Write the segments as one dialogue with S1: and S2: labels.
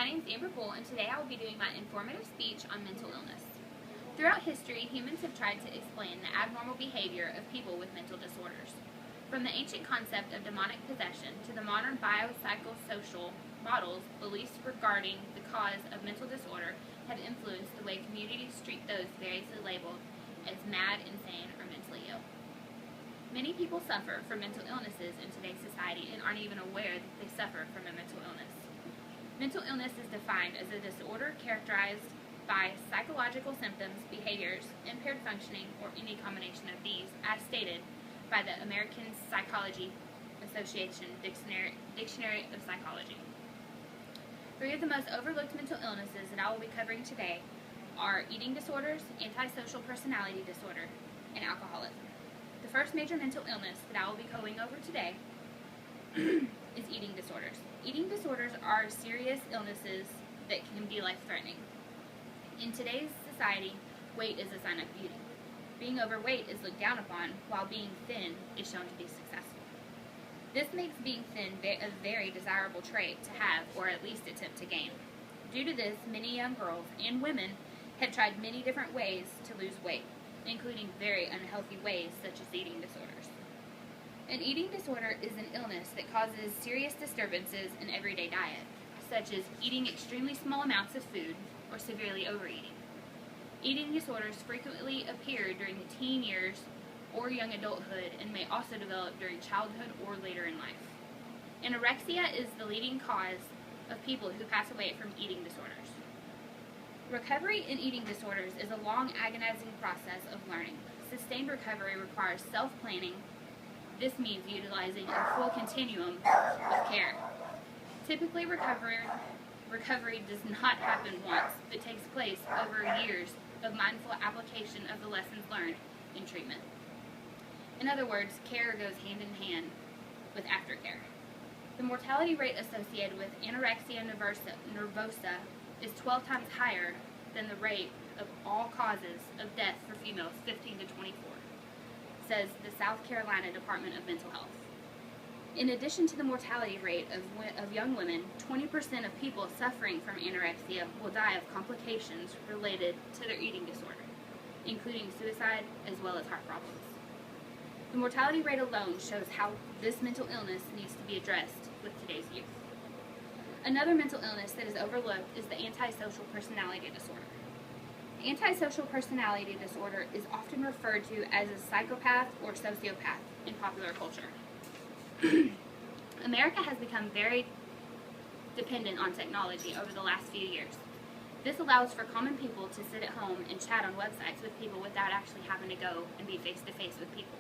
S1: My name is Amber Bull, and today I will be doing my informative speech on mental illness. Throughout history, humans have tried to explain the abnormal behavior of people with mental disorders. From the ancient concept of demonic possession to the modern biopsychosocial models, beliefs regarding the cause of mental disorder have influenced the way communities treat those variously labeled as mad, insane, or mentally ill. Many people suffer from mental illnesses in today's society and aren't even aware that they suffer from a mental illness. Mental illness is defined as a disorder characterized by psychological symptoms, behaviors, impaired functioning, or any combination of these, as stated by the American Psychology Association Dictionary of Psychology. Three of the most overlooked mental illnesses that I will be covering today are eating disorders, antisocial personality disorder, and alcoholism. The first major mental illness that I will be going over today is eating disorders. Eating disorders are serious illnesses that can be life-threatening. In today's society, weight is a sign of beauty. Being overweight is looked down upon, while being thin is shown to be successful. This makes being thin a very desirable trait to have, or at least attempt to gain. Due to this, many young girls and women have tried many different ways to lose weight, including very unhealthy ways such as eating disorders. An eating disorder is an illness that causes serious disturbances in everyday diet, such as eating extremely small amounts of food or severely overeating. Eating disorders frequently appear during the teen years or young adulthood and may also develop during childhood or later in life. Anorexia is the leading cause of people who pass away from eating disorders. Recovery in eating disorders is a long, agonizing process of learning. Sustained recovery requires self-planning. This means utilizing a full continuum of care. Typically, recovery does not happen once, but takes place over years of mindful application of the lessons learned in treatment. In other words, care goes hand in hand with aftercare. The mortality rate associated with anorexia nervosa is 12 times higher than the rate of all causes of death for females 15 to 24, says the South Carolina Department of Mental Health. In addition to the mortality rate of young women, 20% of people suffering from anorexia will die of complications related to their eating disorder, including suicide as well as heart problems. The mortality rate alone shows how this mental illness needs to be addressed with today's youth. Another mental illness that is overlooked is the antisocial personality disorder. Antisocial personality disorder is often referred to as a psychopath or sociopath in popular culture. America has become very dependent on technology over the last few years. This allows for common people to sit at home and chat on websites with people without actually having to go and be face-to-face with people.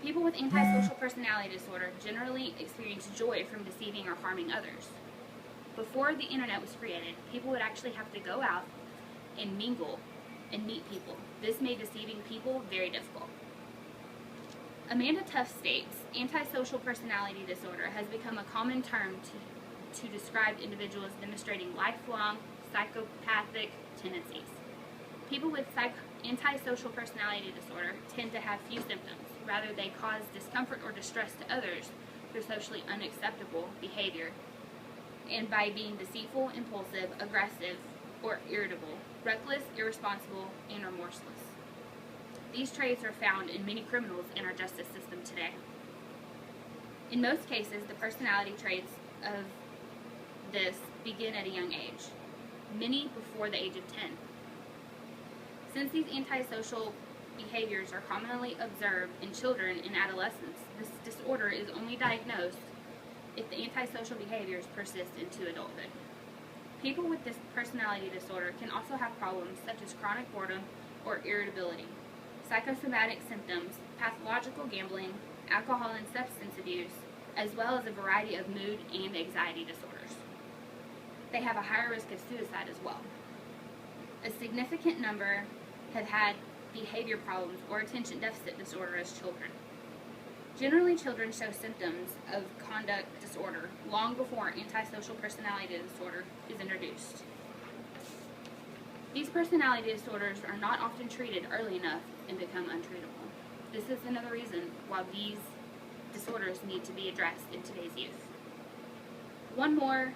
S1: People with antisocial personality disorder generally experience joy from deceiving or harming others. Before the internet was created, people would actually have to go out and mingle and meet people. This made deceiving people very difficult. Amanda Tuff states, antisocial personality disorder has become a common term to describe individuals demonstrating lifelong psychopathic tendencies. People with antisocial personality disorder tend to have few symptoms. Rather, they cause discomfort or distress to others through socially unacceptable behavior and by being deceitful, impulsive, aggressive, or irritable, reckless, irresponsible, and remorseless. These traits are found in many criminals in our justice system today. In most cases, the personality traits of this begin at a young age, many before the age of 10. Since these antisocial behaviors are commonly observed in children and adolescents, this disorder is only diagnosed if the antisocial behaviors persist into adulthood. People with this personality disorder can also have problems such as chronic boredom or irritability, psychosomatic symptoms, pathological gambling, alcohol and substance abuse, as well as a variety of mood and anxiety disorders. They have a higher risk of suicide as well. A significant number have had behavior problems or attention deficit disorder as children. Generally, children show symptoms of conduct disorder long before antisocial personality disorder is introduced. These personality disorders are not often treated early enough and become untreatable. This is another reason why these disorders need to be addressed in today's youth. One more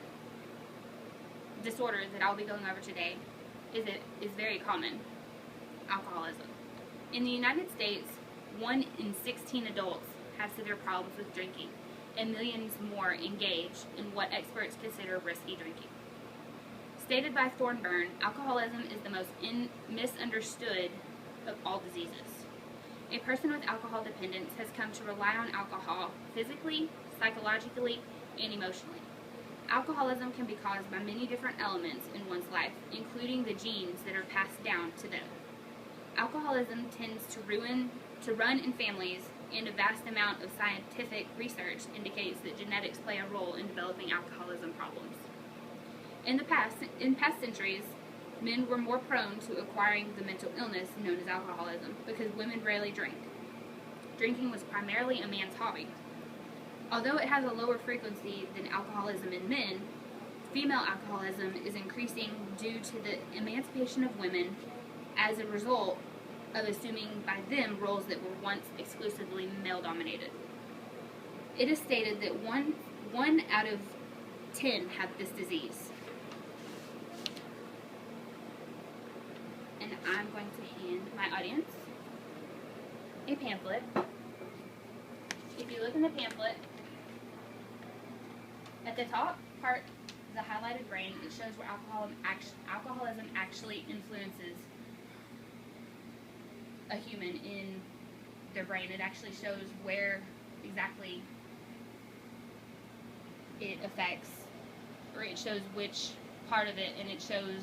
S1: disorder that I'll be going over today is very common: alcoholism. In the United States, 1 in 16 adults have severe problems with drinking, and millions more engage in what experts consider risky drinking. Stated by Thorburn, alcoholism is the most misunderstood of all diseases. A person with alcohol dependence has come to rely on alcohol physically, psychologically, and emotionally. Alcoholism can be caused by many different elements in one's life, including the genes that are passed down to them. Alcoholism tends to run in families, and a vast amount of scientific research indicates that genetics play a role in developing alcoholism problems. In past centuries, men were more prone to acquiring the mental illness known as alcoholism because women rarely drank. Drinking was primarily a man's hobby. Although it has a lower frequency than alcoholism in men, female alcoholism is increasing due to the emancipation of women as a result of assuming by them roles that were once exclusively male-dominated. It is stated that one out of 10 have this disease. And I'm going to hand my audience a pamphlet. If you look in the pamphlet, at the top part, the highlighted brain, it shows where alcoholism actually influences a human in their brain. It actually shows where exactly it affects, or it shows which part of it, and it shows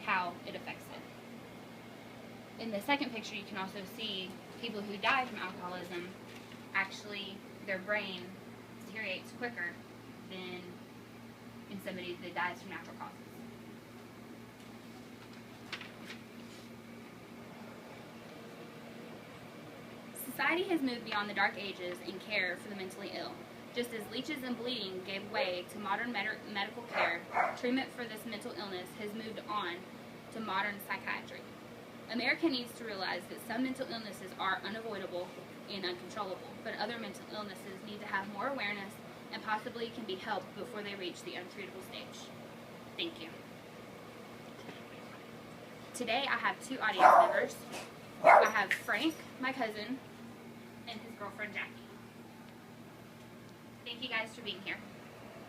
S1: how it affects it. In the second picture, you can also see people who die from alcoholism, actually their brain deteriorates quicker than in somebody that dies from natural causes. Society has moved beyond the Dark Ages in care for the mentally ill. Just as leeches and bleeding gave way to modern medical care, treatment for this mental illness has moved on to modern psychiatry. America needs to realize that some mental illnesses are unavoidable and uncontrollable, but other mental illnesses need to have more awareness and possibly can be helped before they reach the untreatable stage. Thank you. Today I have 2 audience members. I have Frank, my cousin, and his girlfriend Jackie. Thank you guys for being here.